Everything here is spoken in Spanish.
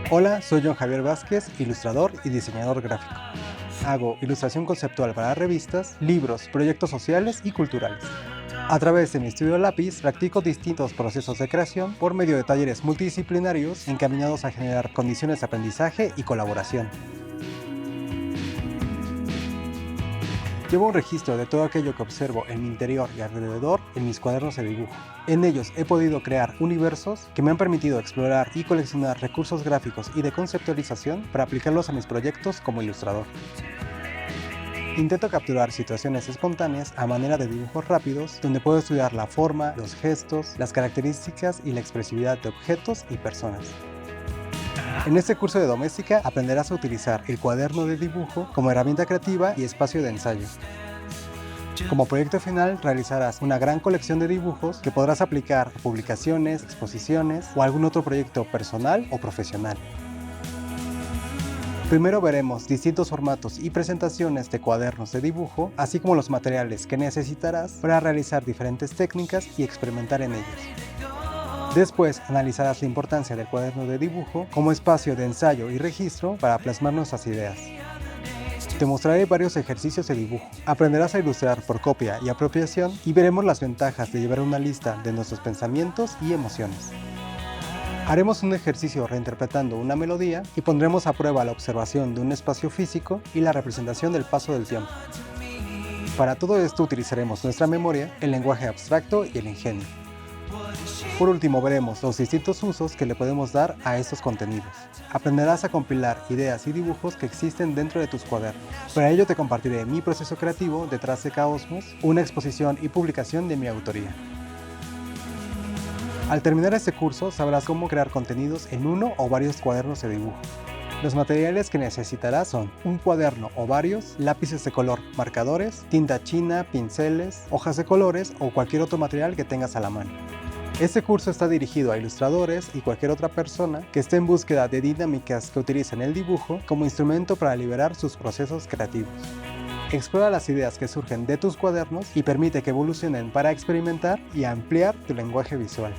Hola, soy John Javier Vázquez, ilustrador y diseñador gráfico. Hago ilustración conceptual para revistas, libros, proyectos sociales y culturales. A través de mi estudio lápiz, practico distintos procesos de creación por medio de talleres multidisciplinarios encaminados a generar condiciones de aprendizaje y colaboración. Llevo un registro de todo aquello que observo en mi interior y alrededor en mis cuadernos de dibujo. En ellos he podido crear universos que me han permitido explorar y coleccionar recursos gráficos y de conceptualización para aplicarlos a mis proyectos como ilustrador. Intento capturar situaciones espontáneas a manera de dibujos rápidos, donde puedo estudiar la forma, los gestos, las características y la expresividad de objetos y personas. En este curso de doméstica aprenderás a utilizar el cuaderno de dibujo como herramienta creativa y espacio de ensayo. Como proyecto final realizarás una gran colección de dibujos que podrás aplicar a publicaciones, exposiciones o algún otro proyecto personal o profesional. Primero veremos distintos formatos y presentaciones de cuadernos de dibujo, así como los materiales que necesitarás para realizar diferentes técnicas y experimentar en ellos. Después analizarás la importancia del cuaderno de dibujo como espacio de ensayo y registro para plasmar nuestras ideas. Te mostraré varios ejercicios de dibujo. Aprenderás a ilustrar por copia y apropiación y veremos las ventajas de llevar una lista de nuestros pensamientos y emociones. Haremos un ejercicio reinterpretando una melodía y pondremos a prueba la observación de un espacio físico y la representación del paso del tiempo. Para todo esto utilizaremos nuestra memoria, el lenguaje abstracto y el ingenio. Por último veremos los distintos usos que le podemos dar a estos contenidos. Aprenderás a compilar ideas y dibujos que existen dentro de tus cuadernos. Para ello te compartiré mi proceso creativo detrás de Kaosmos, una exposición y publicación de mi autoría. Al terminar este curso sabrás cómo crear contenidos en uno o varios cuadernos de dibujo. Los materiales que necesitarás son un cuaderno o varios, lápices de color, marcadores, tinta china, pinceles, hojas de colores o cualquier otro material que tengas a la mano. Este curso está dirigido a ilustradores y cualquier otra persona que esté en búsqueda de dinámicas que utilicen el dibujo como instrumento para liberar sus procesos creativos. Explora las ideas que surgen de tus cuadernos y permite que evolucionen para experimentar y ampliar tu lenguaje visual.